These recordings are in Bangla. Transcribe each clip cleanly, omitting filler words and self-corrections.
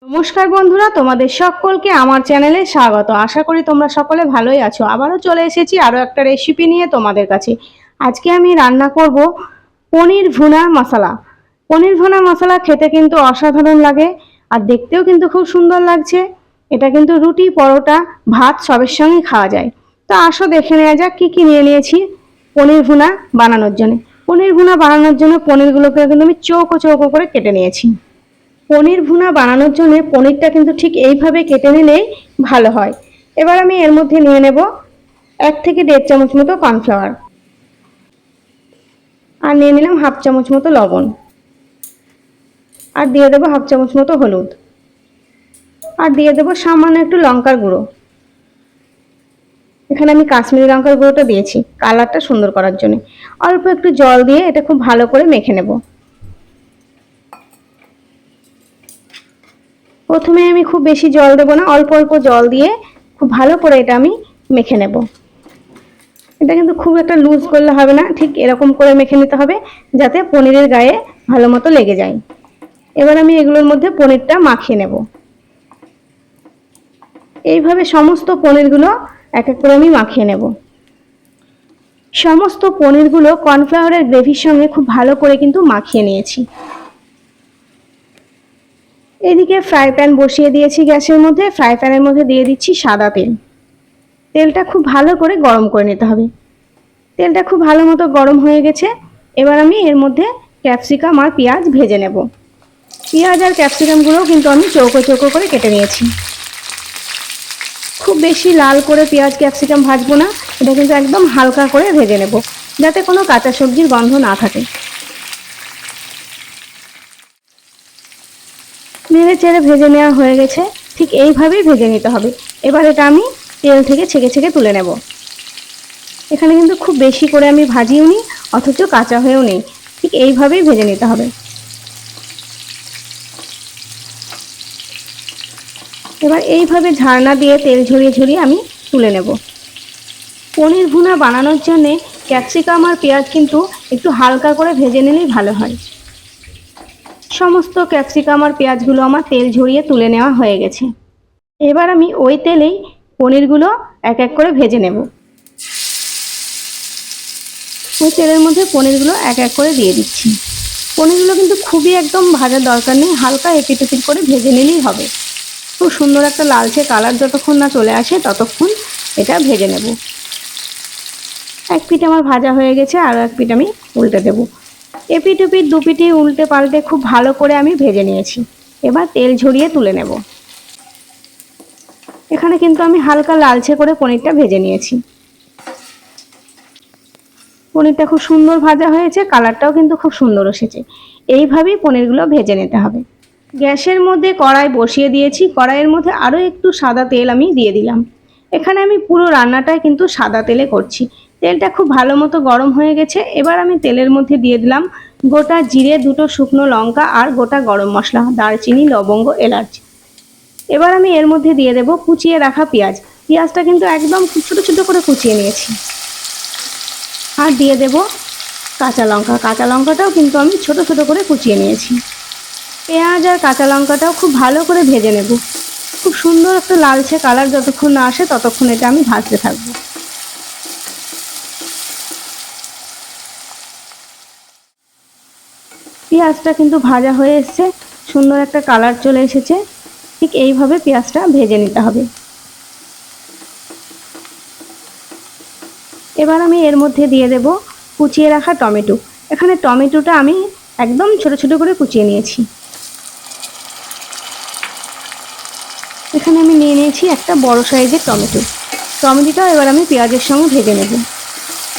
নমস্কার বন্ধুরা, তোমাদের সকলকে আমার চ্যানেলে স্বাগত। আশা করি তোমরা সকলে ভালোই আছো। আবারও চলে এসেছি আরও একটা রেসিপি নিয়ে তোমাদের কাছে। আজকে আমি রান্না করব পনির ভুনা মশলা। পনির ভুনা মশলা খেতে কিন্তু অসাধারণ লাগে আর দেখতেও কিন্তু খুব সুন্দর লাগছে। এটা কিন্তু রুটি, পরোটা, ভাত সবের সঙ্গে খাওয়া যায়। তো আসো দেখে নেওয়া যাক কী কী নিয়ে নিয়েছি পনির ভুনা বানানোর জন্য। পনির ভুনা বানানোর জন্য পনিরগুলোকে কিন্তু আমি চৌকো চৌকো করে কেটে নিয়েছি। পনির ভুনা বানানোর জন্য পনিরটা কিন্তু ঠিক এইভাবে কেটে নিলেই ভালো হয়। এবার আমি এর মধ্যে নিয়ে নেব 1 থেকে 1.5 চামচ মতো কর্নফ্লাওয়ার, আর নিয়ে নিলাম 1/2 চামচ মতো লবণ, আর দিয়ে দেবো 1/2 চামচ মতো হলুদ, আর দিয়ে দেবো সামান্য একটু লঙ্কার গুঁড়ো। এখানে আমি কাশ্মীরি লঙ্কার গুঁড়োটা দিয়েছি কালারটা সুন্দর করার জন্য। অল্প একটু জল দিয়ে এটা খুব ভালো করে মেখে নেব। প্রথমে আমি খুব বেশি জল দেব না, অল্প অল্প জল দিয়ে খুব ভালো করে এটা আমি মেখে নেব। এটা কিন্তু খুব একটা লুজ করলে হবে না, ঠিক এরকম করে মেখে নিতে হবে যাতে পনিরের গায়ে ভালো মতো লেগে যায়। এবার আমি এগুলোর মধ্যে পনিরটা মাখিয়ে নেব। এইভাবে সমস্ত পনিরগুলো এক এক করে আমি মাখিয়ে নেব। সমস্ত পনিরগুলো কর্নফ্লাওয়ারের গ্রেভির সঙ্গে খুব ভালো করে কিন্তু মাখিয়ে নিয়েছি। এদিকে ফ্রাই প্যান বসিয়ে দিয়েছি গ্যাসের মধ্যে। ফ্রাই প্যানের মধ্যে দিয়ে দিচ্ছি সাদা তেল। তেলটা খুব ভালো করে গরম করে নিতে হবে। তেলটা খুব ভালো মতো গরম হয়ে গেছে। এবার আমি এর মধ্যে ক্যাপসিকাম আর পেঁয়াজ ভেজে নেব। পেঁয়াজ আর ক্যাপসিকামগুলোও কিন্তু আমি চৌকো চৌকো করে কেটে নিয়েছি। খুব বেশি লাল করে পেঁয়াজ ক্যাপসিকাম ভাজবো না, এটা কিন্তু একদম হালকা করে ভেজে নেব যাতে কোনো কাঁচা সবজির গন্ধ না থাকে। নেড়ে চেড়ে ভেজে নেওয়া হয়ে গেছে। ঠিক এইভাবেই ভেজে নিতে হবে। এবার এটা আমি তেল থেকে ছেঁকে ছেঁকে তুলে নেব। এখানে কিন্তু খুব বেশি করে আমি ভাজিও নি, অথচ কাঁচা হয়েও নেই। ঠিক এইভাবেই ভেজে নিতে হবে। এবার এইভাবে ঝারনা দিয়ে তেল ঝরিয়ে ঝরিয়ে আমি তুলে নেব। পনির ভুনা বানানোর জন্যে ক্যাপসিকাম আর পেঁয়াজ কিন্তু একটু হালকা করে ভেজে নিলেই ভালো হয়। সমস্ত ক্যাপসিকাম আর পেঁয়াজগুলো আমার তেল ঝরিয়ে তুলে নেওয়া হয়ে গেছে। এবার আমি ওই তেলেই পনিরগুলো এক এক করে ভেজে নেব। ওই তেলের মধ্যে পনিরগুলো এক এক করে দিয়ে দিচ্ছি। পনিরগুলো কিন্তু খুবই একদম ভাজার দরকার নেই, হালকা এপিট ওপিট করে ভেজে নিলেই হবে। খুব সুন্দর একটা লালচে কালার যতক্ষণ না চলে আসে ততক্ষণ এটা ভেজে নেব। এক পিঠ আমার ভাজা হয়ে গেছে, আরও এক পিঠ আমি উল্টে দেব। এপিট ওপিট দুপিঠে উল্টে পাল্টে খুব ভালো করে আমি ভেজে নিয়েছি। এবার তেল ঝরিয়ে তুলে নেব। এখানে কিন্তু আমি হালকা লালচে করে পনিরটা ভেজে নিয়েছি। পনিরটা খুব সুন্দর ভাজা হয়েছে, কালারটাও কিন্তু খুব সুন্দর এসেছে। এইভাবেই পনিরগুলো ভেজে নিতে হবে। গ্যাসের মধ্যে কড়াই বসিয়ে দিয়েছি। কড়াইয়ের মধ্যে আরও একটু সাদা তেল আমি দিয়ে দিলাম। এখানে আমি পুরো রান্নাটাই কিন্তু সাদা তেলে করছি। তেলটা খুব ভালো মতো গরম হয়ে গেছে। এবার আমি তেলের মধ্যে দিয়ে দিলাম গোটা জিরে, 2টো শুকনো লঙ্কা আর গোটা গরম মশলা, দারচিনি, লবঙ্গ, এলাচ। এবার আমি এর মধ্যে দিয়ে দেব কুচিয়ে রাখা পেঁয়াজ। পেঁয়াজটা কিন্তু একদম ছোটো ছোটো করে কুচিয়ে নিয়েছি। আর দিয়ে দেব কাঁচা লঙ্কা। কাঁচা লঙ্কাটাও কিন্তু আমি ছোটো ছোটো করে কুচিয়ে নিয়েছি। পেঁয়াজ আর কাঁচা লঙ্কাটাও খুব ভালো করে ভেজে নেব। খুব সুন্দর একটা লালচে কালার যতক্ষণ না আসে ততক্ষণ এটা আমি ভাজতে থাকবো। পেঁয়াজটা কিন্তু ভাজা হয়ে এসছে, সুন্দর একটা কালার চলে এসেছে। ঠিক এইভাবে পেঁয়াজটা ভেজে নিতে হবে। এবার আমি এর মধ্যে দিয়ে দেব কুচিয়ে রাখা টমেটো। এখানে টমেটোটা আমি একদম ছোট ছোট করে কুচিয়ে নিয়েছি। এখানে আমি নিয়ে নিয়েছি একটা বড় সাইজের টমেটো। টমেটোটাও এবার আমি পেঁয়াজের সঙ্গে ভেজে নেব।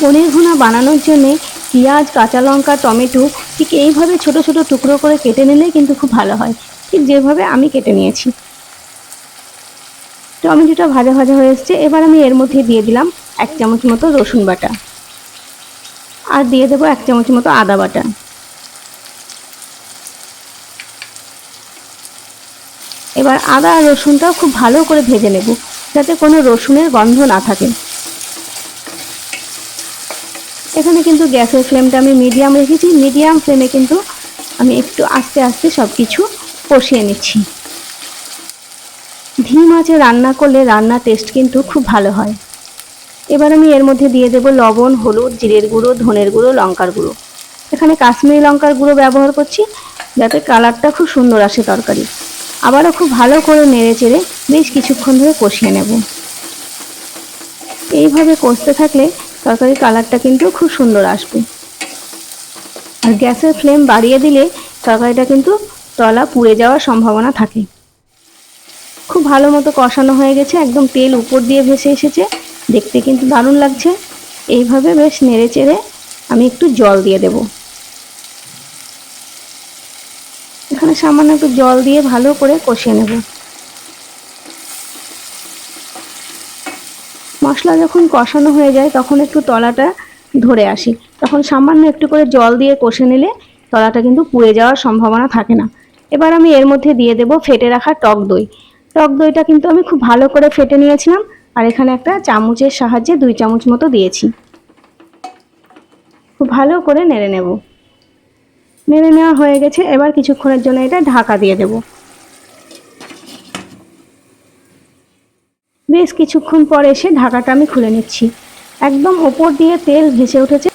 পনির ভুনা বানানোর জন্যে পেঁয়াজ, কাঁচা লঙ্কা, টমেটো ঠিক এইভাবে ছোট ছোট টুকরো করে কেটে নিলে কিন্তু খুব ভালো হয়, ঠিক যেভাবে আমি কেটে নিয়েছি। টমেটোটা ভাজা ভাজা হয়ে এসছে। এবার আমি এর মধ্যে দিয়ে দিলাম 1 চামচ মতো রসুন বাটা, আর দিয়ে দেবো 1 চামচ মতো আদা বাটা। এবার আদা আর রসুনটাও খুব ভালো করে ভেজে নেব যাতে কোনো রসুনের গন্ধ না থাকে। এখানে কিন্তু গ্যাসের ফ্লেমটা আমি মিডিয়াম রেখেছি। মিডিয়াম ফ্লেমে কিন্তু আমি একটু আস্তে আস্তে সব কিছু কষিয়ে নিচ্ছি। ধিম আঁচে রান্না করলে রান্নার টেস্ট কিন্তু খুব ভালো হয়। এবার আমি এর মধ্যে দিয়ে দেব লবণ, হলুদ, জিরের গুঁড়ো, ধনের গুঁড়ো, লঙ্কার গুঁড়ো। এখানে কাশ্মীরি লঙ্কার গুঁড়ো ব্যবহার করছি যাতে কালারটা খুব সুন্দর আসে তরকারি। আবারও খুব ভালো করে নেড়ে চেড়ে বেশ কিছুক্ষণ ধরে কষিয়ে নেব। এইভাবে কষতে থাকলে তরকারির কালারটা কিন্তু খুব সুন্দর আসবে। আর গ্যাসের ফ্লেম বাড়িয়ে দিলে তরকারিটা কিন্তু তলা পুড়ে যাওয়ার সম্ভাবনা থাকে। খুব ভালো মতো কষানো হয়ে গেছে, একদম তেল উপর দিয়ে ভেসে এসেছে, দেখতে কিন্তু দারুণ লাগছে। এইভাবে বেশ নেড়ে চেড়ে আমি একটু জল দিয়ে দেব। এখানে সামান্য একটু জল দিয়ে ভালো করে কষিয়ে নেব। মশলা যখন কষানো হয়ে যায় তখন একটু তলাটা ধরে আসে, তখন সামান্য একটু করে জল দিয়ে কষে নিলে তলাটা কিন্তু পুড়ে যাওয়ার সম্ভাবনা থাকে না। এবার আমি এর মধ্যে দিয়ে দেব ফেটে রাখা টক দই। টক দইটা কিন্তু আমি খুব ভালো করে ফেটে নিয়েছিলাম, আর এখানে একটা চামচের সাহায্যে 2 চামচ মতো দিয়েছি। খুব ভালো করে নেড়ে নেব। নেড়ে নেওয়া হয়ে গেছে, এবার কিছুক্ষণের জন্য এটা ঢাকা দিয়ে দেব। বেশ কিছুক্ষণ পর এসে ঢাকাটা আমি খুলে নিচ্ছি। একদম ওপর দিয়ে তেল ভেসে উঠেছে।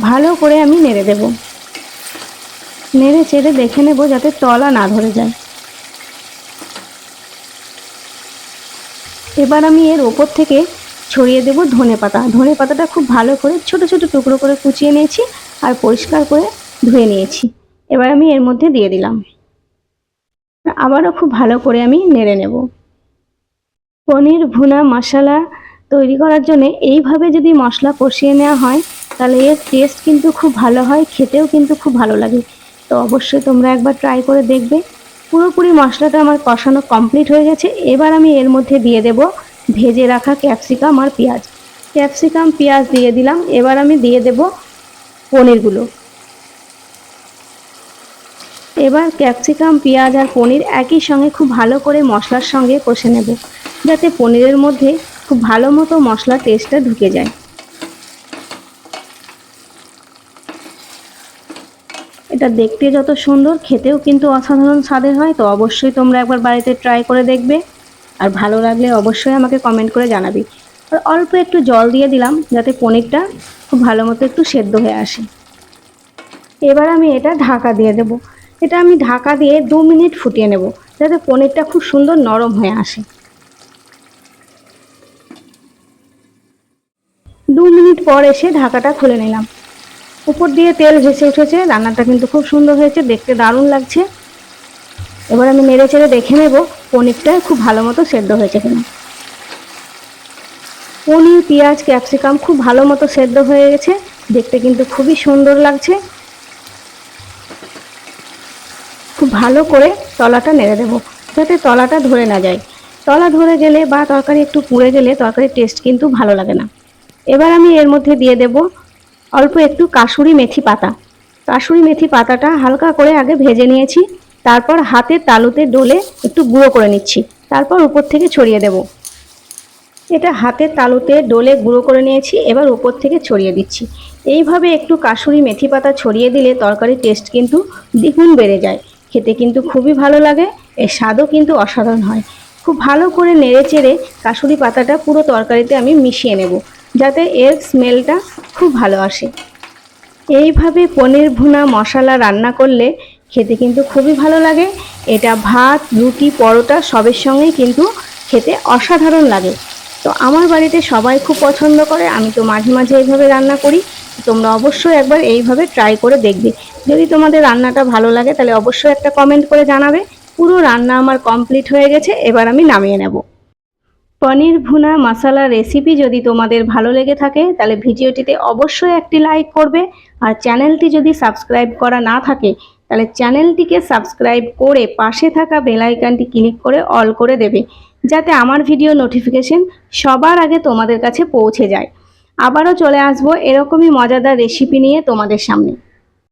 ভালো করে আমি নেড়ে দেব। নেড়ে চেড়ে দেখে নেব যাতে তলা না ধরে যায়। এবার আমি এর ওপর থেকে ছড়িয়ে দেব ধনেপাতা। ধনেপাতাটা খুব ভালো করে ছোট ছোট টুকরো করে কুচিয়ে নিয়েছি আর পরিষ্কার করে ধুয়ে নিয়েছি। এবার আমি এর মধ্যে দিয়ে দিলাম। আবারও খুব ভালো করে আমি নেড়ে নেব। পনির ভুনা মশলা তৈরি করার জন্য এইভাবে যদি মশলা কষিয়ে নেওয়া হয় তাহলে এর টেস্ট কিন্তু খুব ভালো হয়, খেতেও কিন্তু খুব ভালো লাগে। তো অবশ্যই তোমরা একবার ট্রাই করে দেখবে। পুরোপুরি মশলাটা আমার কষানো কমপ্লিট হয়ে গেছে। এবার আমি এর মধ্যে দিয়ে দেব ভেজে রাখা ক্যাপসিকাম আর পেঁয়াজ। ক্যাপসিকাম পেঁয়াজ দিয়ে দিলাম। এবার আমি দিয়ে দেব পনিরগুলো। এবার ক্যাপসিকাম পেঁয়াজ আর পনির একই সঙ্গে খুব ভালো করে মশলার সঙ্গে কষে নেব, যাতে পনিরের মধ্যে খুব ভালো মতো মশলার টেস্টটা ঢুকে যায়। এটা দেখতে যত সুন্দর, খেতেও কিন্তু অসাধারণ স্বাদের হয়। তো অবশ্যই তোমরা একবার বাড়িতে ট্রাই করে দেখবে, আর ভালো লাগলে অবশ্যই আমাকে কমেন্ট করে জানাবি। আর অল্প একটু জল দিয়ে দিলাম যাতে পনিরটা খুব ভালো মতো একটু সেদ্ধ হয়ে আসে। এবার আমি এটা ঢাকা দিয়ে দেব। এটা আমি ঢাকা দিয়ে 2 মিনিট ফুটিয়ে নেব, যাতে পনিরটা খুব সুন্দর নরম হয়ে আসে। 2 মিনিট পর এসে ঢাকাটা খুলে নিলাম। উপর দিয়ে তেল ভেসে উঠেছে, রান্নাটা কিন্তু খুব সুন্দর হয়েছে, দেখতে দারুণ লাগছে। এবার আমি নেড়ে চেড়ে দেখে নেব পনিরটা খুব ভালো মতো সেদ্ধ হয়েছে কিনা। পনির, পেঁয়াজ, ক্যাপসিকাম খুব ভালো মতো সেদ্ধ হয়ে গেছে, দেখতে কিন্তু খুবই সুন্দর লাগছে। খুব ভালো করে তলাটা নেড়ে দেবো যাতে তলাটা ধরে না যায়। তলা ধরে গেলে বা তরকারি একটু পুড়ে গেলে তরকারির টেস্ট কিন্তু ভালো লাগে না। এবার আমি এর মধ্যে দিয়ে দেব অল্প একটু কাসুরি মেথি পাতা। কাসুরি মেথি পাতাটা হালকা করে আগে ভেজে নিয়েছি, তারপর হাতের তালুতে ডলে একটু গুঁড়ো করে নিচ্ছি, তারপর উপর থেকে ছড়িয়ে দেব। এটা হাতের তালুতে ডলে গুঁড়ো করে নিয়েছি, এবার উপর থেকে ছড়িয়ে দিচ্ছি। এইভাবে একটু কাসুরি মেথি পাতা ছড়িয়ে দিলে তরকারির টেস্ট কিন্তু দ্বিগুণ বেড়ে যায়, খেতে কিন্তু খুবই ভালো লাগে, এর স্বাদও কিন্তু অসাধারণ হয়। খুব ভালো করে নেড়ে চেড়ে কাসুরি পাতাটা পুরো তরকারিতে আমি মিশিয়ে নেব, যাতে এর স্মেলটা খুব ভালো আসে। এইভাবে পনির ভুনা মশলা রান্না করলে খেতে কিন্তু খুবই ভালো লাগে। এটা ভাত, রুটি, পরোটা সবের সঙ্গেই কিন্তু খেতে অসাধারণ লাগে। তো আমার বাড়িতে সবাই খুব পছন্দ করে, আমি তো মাঝে মাঝে এইভাবে রান্না করি। তোমরা অবশ্যই একবার এইভাবে ট্রাই করে দেখবে। যদি তোমাদের রান্নাটা ভালো লাগে তাহলে অবশ্যই একটা কমেন্ট করে জানাবে। পুরো রান্না আমার কমপ্লিট হয়ে গেছে, এবার আমি নামিয়ে নেব। পনির ভুনা মশলা রেসিপি যদি তোমাদের ভালো লেগে থাকে তাহলে ভিডিওটিতে অবশ্যই একটি লাইক করবে, আর চ্যানেলটি যদি সাবস্ক্রাইব করা না থাকে তাহলে চ্যানেলটিকে সাবস্ক্রাইব করে পাশে থাকা বেল আইকনটি ক্লিক করে অল করে দেবে, যাতে আমার ভিডিও নোটিফিকেশন সবার আগে তোমাদের কাছে পৌঁছে যায়। আবারও চলে আসবো এরকমই মজাদার রেসিপি নিয়ে তোমাদের সামনে।